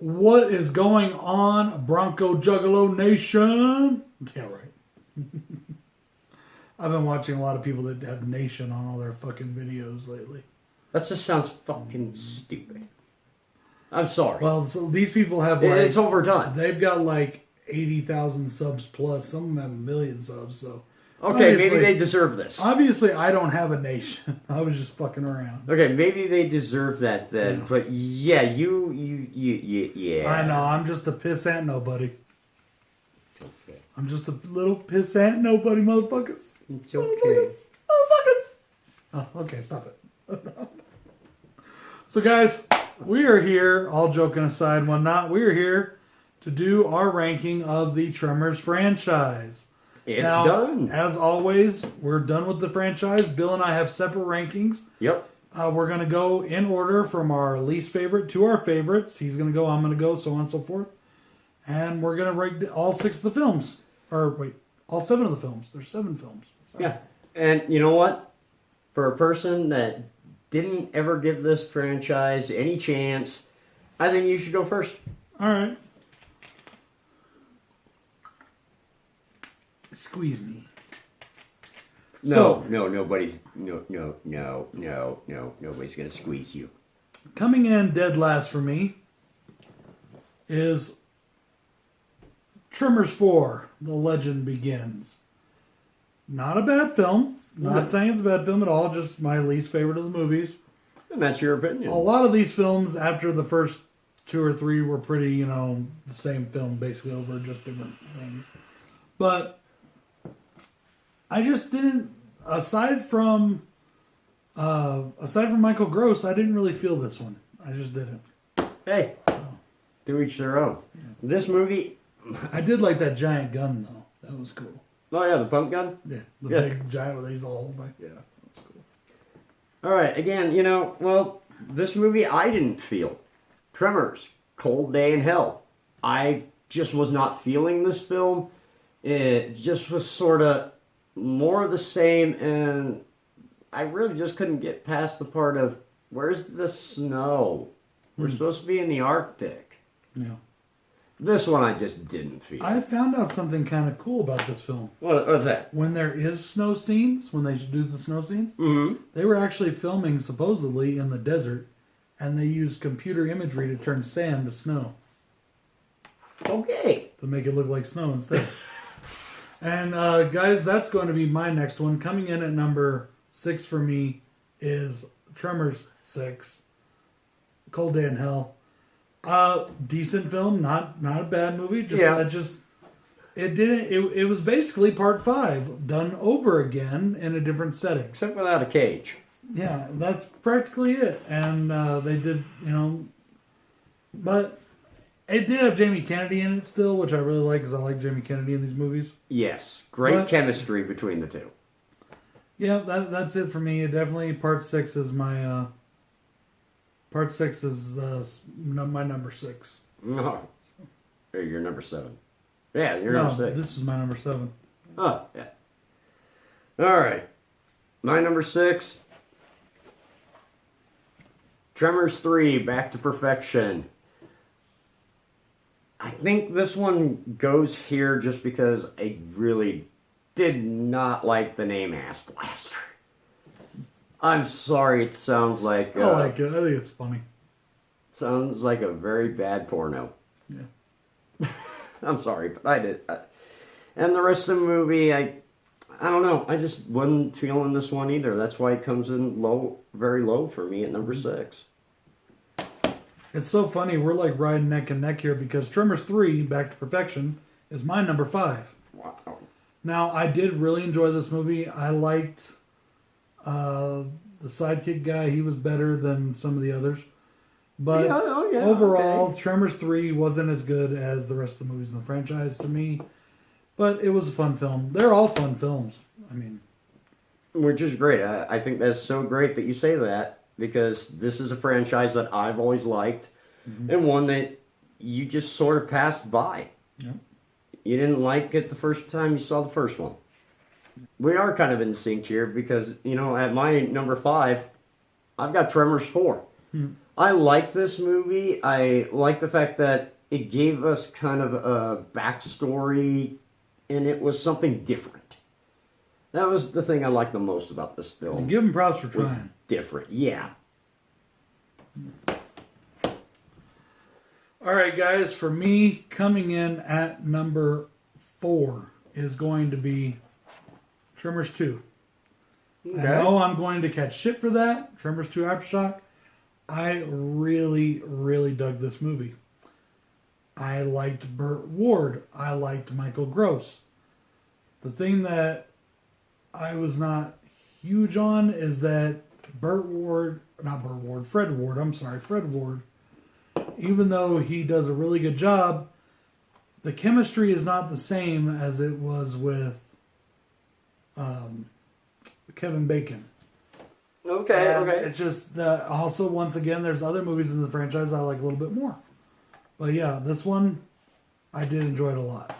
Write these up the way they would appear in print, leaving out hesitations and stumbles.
What is going on, Bronco Juggalo Nation? Yeah, right. I've been watching a lot of people that have Nation on all their fucking videos lately. That just sounds fucking stupid. I'm sorry. Well, so these people have like... It's overdone. They've got like 80,000 subs plus. Some of them have a million subs, so... Okay, maybe they deserve this. Obviously, I don't have a Nation. I was just fucking around. Okay, maybe they deserve that then. Yeah. But yeah, yeah. I know, I'm just a pissant nobody. Okay. I'm just a little pissant nobody, motherfuckers. It's okay. Motherfuckers. Oh, okay, stop it. So, guys, we are here, all joking aside, whatnot, we are here to do our ranking of the Tremors franchise. It's done. As always, we're done with the franchise. Bill and I have separate rankings. Yep. We're going to go in order from our least favorite to our favorites. He's going to go, I'm going to go, so on and so forth. And we're going to rank all 6 of the films. Or, wait, all 7 of the films. There's 7 films. Sorry. Yeah. And you know what? For a person that didn't ever give this franchise any chance, I think you should go first. All right. Squeeze me. Nobody's gonna squeeze you. Coming in dead last for me is Tremors 4, The Legend Begins. Not a bad film. Not saying it's a bad film at all, just my least favorite of the movies. And that's your opinion. A lot of these films, after the first 2 or 3, were pretty, the same film, basically over just different things. But I just didn't, aside from Michael Gross, I didn't really feel this one. I just didn't. Hey, to each their own. Yeah. This movie... I did like that giant gun, though. That was cool. Oh, yeah, the pump gun? Yeah, the big giant with these all like, yeah, that was cool. All right, again, this movie I didn't feel. Tremors, Cold Day in Hell. I just was not feeling this film. It just was sort of more of the same, and I really just couldn't get past the part of, where's the snow? We're supposed to be in the Arctic. Yeah. This one I just didn't feel. I found out something kind of cool about this film. What's that? When there is snow scenes, when they do the snow scenes, mm-hmm. they were actually filming supposedly in the desert, and they used computer imagery to turn sand to snow. Okay. To make it look like snow instead. And guys, that's going to be my next one. Coming in at number 6 for me is Tremors 6, Cold Day in Hell. Decent film, not a bad movie. It was basically part 5 done over again in a different setting, except without a cage. Yeah, that's practically it. And they did, but it did have Jamie Kennedy in it still, which I really like because I like Jamie Kennedy in these movies. Yes, great chemistry between the two. Yeah, that's it for me. Definitely part 6 is my. Part 6 is my number 6. No. Hey, you're number 7. Yeah, you're number 6. This is my number 7. Oh, yeah. All right. My number 6. Tremors 3, Back to Perfection. I think this one goes here just because I really did not like the name Ass Blaster. I'm sorry, it sounds like... I like it. I think it's funny. Sounds like a very bad porno. Yeah. I'm sorry, but I did. And the rest of the movie, I don't know. I just wasn't feeling this one either. That's why it comes in low, very low for me at number 6. It's so funny. We're like riding neck and neck here because Tremors 3, Back to Perfection, is my number 5. Wow. Now, I did really enjoy this movie. I liked... the sidekick guy, he was better than some of the others. But overall, okay. Tremors 3 wasn't as good as the rest of the movies in the franchise to me. But it was a fun film. They're all fun films. I mean... Which is great. I think that's so great that you say that. Because this is a franchise that I've always liked. Mm-hmm. And one that you just sort of passed by. Yep. You didn't like it the first time you saw the first one. We are kind of in sync here because, at my number 5, I've got Tremors 4. I like this movie. I like the fact that it gave us kind of a backstory, and it was something different. That was the thing I liked the most about this film. Give them props for trying. Different, yeah. All right, guys. For me, coming in at number 4 is going to be Tremors 2. Okay. I know I'm going to catch shit for that. Tremors 2 Aftershock. I really, really dug this movie. I liked Burt Ward. I liked Michael Gross. The thing that I was not huge on is that Fred Ward, even though he does a really good job, the chemistry is not the same as it was with Kevin Bacon. Okay. It's just also, once again, there's other movies in the franchise I like a little bit more. But yeah, this one, I did enjoy it a lot.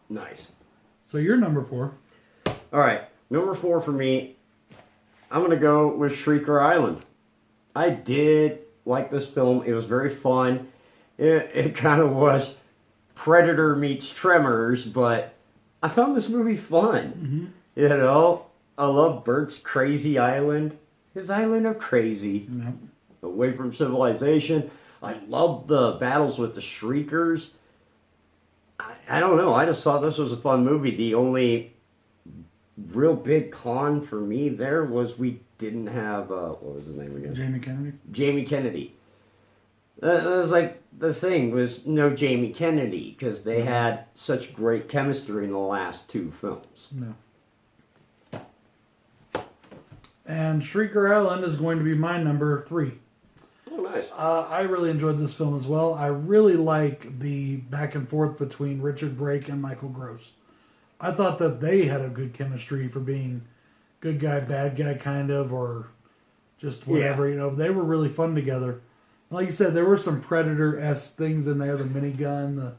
Nice. So you're number 4. All right, number 4 for me, I'm going to go with Shrieker Island. I did like this film. It was very fun. It kind of was Predator meets Tremors, but I found this movie fun. Mm-hmm. You know, I love Bert's crazy island. His island of crazy. Yep. Away from civilization. I love the battles with the Shriekers. I don't know. I just thought this was a fun movie. The only real big con for me there was we didn't have, what was his name again? Jamie Kennedy. That was like, the thing was no Jamie Kennedy, because they had such great chemistry in the last 2 films. No. And Shrieker Island is going to be my number 3. Oh, nice. I really enjoyed this film as well. I really like the back and forth between Richard Brake and Michael Gross. I thought that they had a good chemistry for being good guy, bad guy kind of, or just whatever. Yeah. You know, they were really fun together. Like you said, there were some Predator-esque things in there, the minigun,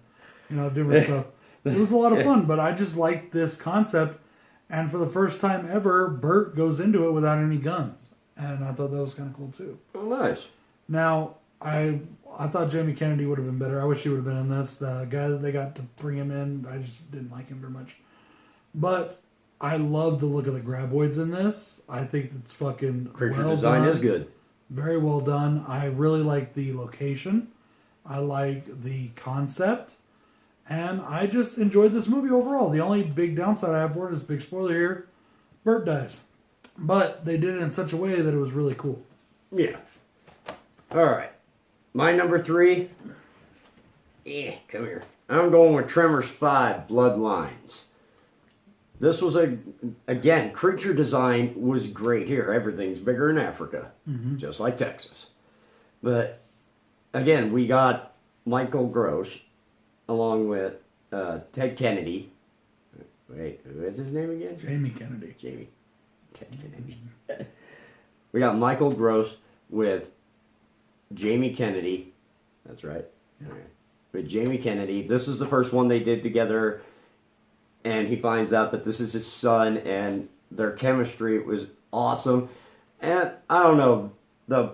different stuff. It was a lot of fun, but I just liked this concept. And for the first time ever, Burt goes into it without any guns. And I thought that was kind of cool, too. Oh, nice. Now, I thought Jamie Kennedy would have been better. I wish he would have been in this. The guy that they got to bring him in, I just didn't like him very much. But I love the look of the graboids in this. I think it's fucking Creature well design done. is good. Very well done. I really like the location. I like the concept. And I just enjoyed this movie overall. The only big downside I have for it is, big spoiler here, Burt dies. But they did it in such a way that it was really cool. Yeah. All right. My number 3. Come here. I'm going with Tremors 5, Bloodlines. This was again, creature design was great here. Everything's bigger in Africa, just like Texas. But again, we got Michael Gross along with Ted Kennedy. Wait, who is his name again? Jamie Kennedy. Ted Kennedy. We got Michael Gross with Jamie Kennedy. That's right. Yeah. Okay. With Jamie Kennedy. This is the first one they did together. And he finds out that this is his son, and their chemistry was awesome. And I don't know, the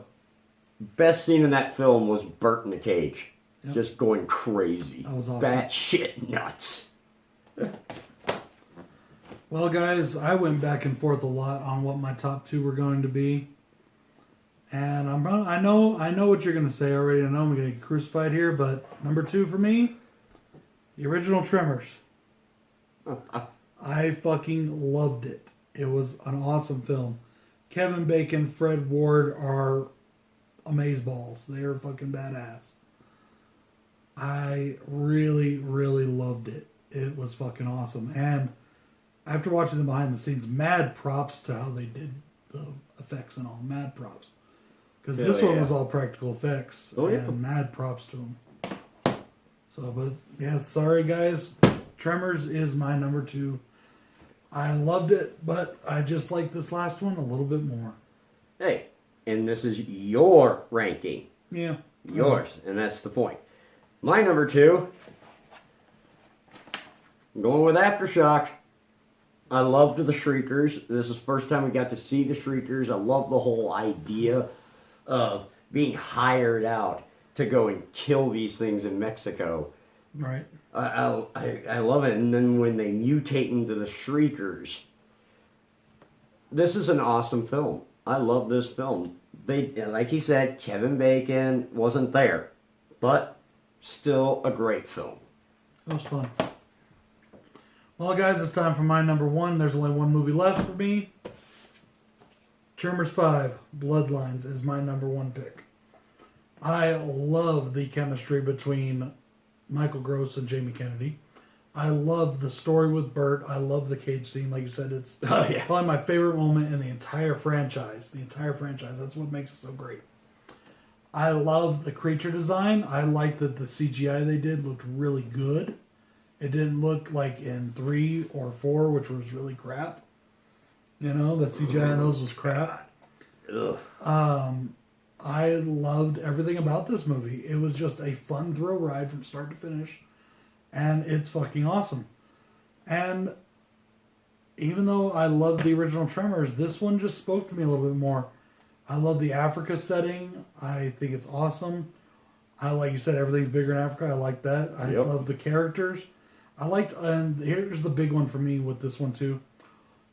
best scene in that film was Burt in the cage. Yep. Just going crazy. That was awesome. Batshit nuts. Well, guys, I went back and forth a lot on what my top 2 were going to be. And I know what you're going to say already. I know I'm going to get crucified here, but number 2 for me, the original Tremors. I fucking loved it. It was an awesome film. Kevin Bacon, Fred Ward are amazeballs. They are fucking badass. I really, really loved it. It was fucking awesome. And after watching the behind the scenes, mad props to how they did the effects and all. Mad props. Because this one was all practical effects. And mad props to them. So, but yeah, sorry guys. Tremors is my number 2. I loved it, but I just like this last one a little bit more. Hey, and this is your ranking. Yeah. Yours, and that's the point. My number 2, I'm going with Aftershock. I loved the Shriekers. This is the first time we got to see the Shriekers. I love the whole idea of being hired out to go and kill these things in Mexico. Right. I love it. And then when they mutate into the Shriekers, this is an awesome film. I love this film. They, like he said, Kevin Bacon wasn't there, but still a great film. It was fun. Well, guys, it's time for my number one. There's only one movie left for me. Tremors 5, Bloodlines is my number one pick. I love the chemistry between Michael Gross and Jamie Kennedy. I love the story with Bert. I love the cage scene. Like you said, it's probably my favorite moment in the entire franchise. The entire franchise. That's what makes it so great. I love the creature design. I like that the CGI they did looked really good. It didn't look like in 3 or 4, which was really crap. You know, the CGI in those was crap. Ugh. I loved everything about this movie. It was just a fun thrill ride from start to finish. And it's fucking awesome. And even though I love the original Tremors, this one just spoke to me a little bit more. I love the Africa setting. I think it's awesome. Like you said, everything's bigger in Africa. I like that. I love the characters. And here's the big one for me with this one too.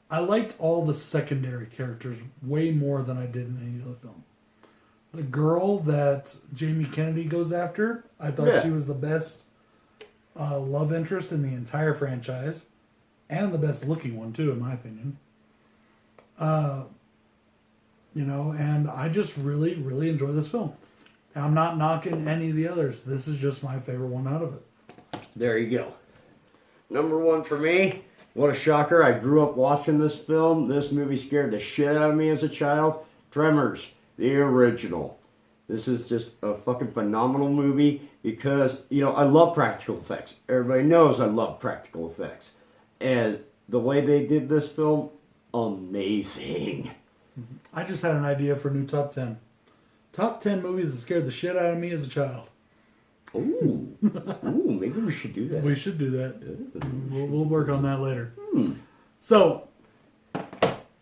I liked all the secondary characters way more than I did in any other film. The girl that Jamie Kennedy goes after, I thought she was the best love interest in the entire franchise. And the best looking one too, in my opinion. You know, and I just really, really enjoy this film. I'm not knocking any of the others. This is just my favorite one out of it. There you go. Number one for me. What a shocker. I grew up watching this film. This movie scared the shit out of me as a child. Tremors, the original. This is just a fucking phenomenal movie because, you know, I love practical effects. Everybody knows I love practical effects. And the way they did this film, amazing. I just had an idea for a new top 10. Top 10 movies that scared the shit out of me as a child. Ooh. Ooh, maybe we should do that. We should do that. We'll work on that later. So,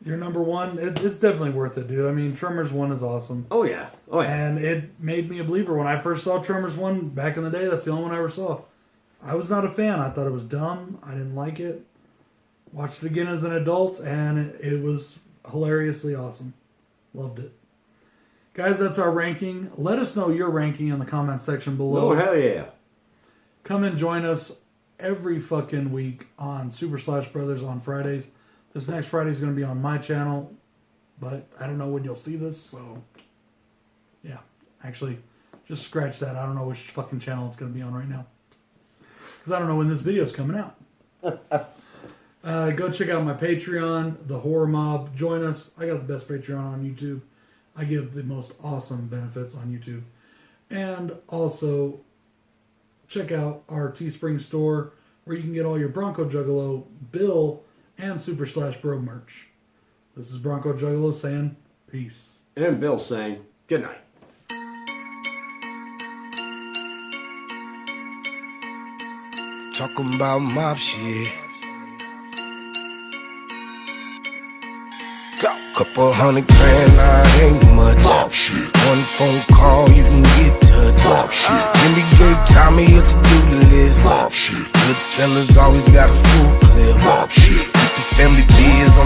your number one, it's definitely worth it, dude. I mean, Tremors 1 is awesome. Oh, yeah. Oh, yeah. And it made me a believer. When I first saw Tremors 1 back in the day, that's the only one I ever saw. I was not a fan. I thought it was dumb. I didn't like it. Watched it again as an adult, and it was hilariously awesome. Loved it. Guys, that's our ranking. Let us know your ranking in the comment section below. Oh, hell yeah. Come and join us every fucking week on Super Slash Brothers on Fridays. This next Friday is going to be on my channel, but I don't know when you'll see this, so yeah. Actually, just scratch that. I don't know which fucking channel it's going to be on right now, because I don't know when this video is coming out. Go check out my Patreon, the Horror Mob. Join us. I got the best Patreon on YouTube. I give the most awesome benefits on YouTube. And also, check out our Teespring store, where you can get all your Bronco Juggalo, Bill, and Super Slash Bro merch. This is Bronco Juggalo saying peace. And Bill saying good night. Talking about mob shit. Couple $100 grand, nah, it ain't much. One phone call, you can get touched. Then we gave Tommy a to-do list. Good fellas always got a full clip. Keep the family biz on